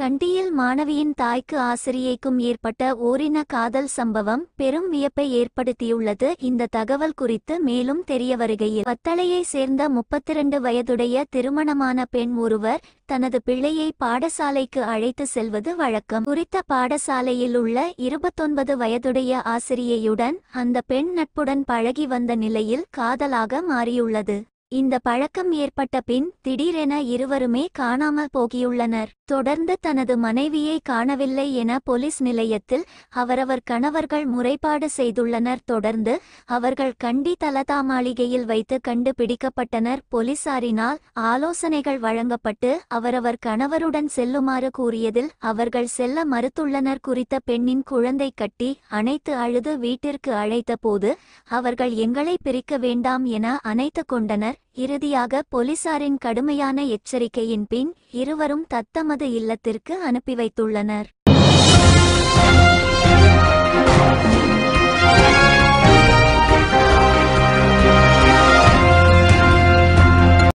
கண்டியில் மாணவியின் தாய்க்கு ஆசிரியைக்கும் ஏற்பட்ட ஓரின காதல் சம்பவம் பெரும் வியப்பை ஏற்படுத்தியுள்ளது. இந்த தகவல் குறித்து மேலும் தெரியவருகையில், வத்தளையை சேர்ந்த 32 வயதுடைய திருமணமான பெண் ஒருவர் தனது பிள்ளையை பாடசாலைக்கு அழைத்து செல்வது வழக்கம். குறித்த பாடசாலையில் உள்ள 29 வயதுடைய ஆசிரியையுடன் அந்த பெண் நட்புடன் பழகி வந்த நிலையில் காதலாக மாறியுள்ளது. இந்த பழக்கம் ஏற்பட்ட பின் திடீரென இருவருமே காணாமல் போகியுள்ளனர். தொடர்ந்து தனது மனைவியை காணவில்லை என போலீஸ் நிலையத்தில் அவரவர் கணவர்கள் முறைப்பாடு செய்துள்ளனர். தொடர்ந்து அவர்கள் கண்டி தலதா மாளிகையில் வைத்து கண்டுபிடிக்கப்பட்டனர். போலீசாரினால் ஆலோசனைகள் வழங்கப்பட்டு அவரவர் கணவருடன் செல்லுமாறு கூறியதில் அவர்கள் செல்ல மறுத்துள்ளனர். குறித்த பெண்ணின் குழந்தை கட்டி அணைத்து அழுது வீட்டிற்கு அழைத்த போது அவர்கள் எங்களை பிரிக்க வேண்டாம் என அணைத்து கொண்டனர். இறுதியாக போலீசாரின் கடுமையான எச்சரிக்கையின் பின் இருவரும் தத்தமது இல்லத்திற்கு அனுப்பி வைத்துள்ளனர்.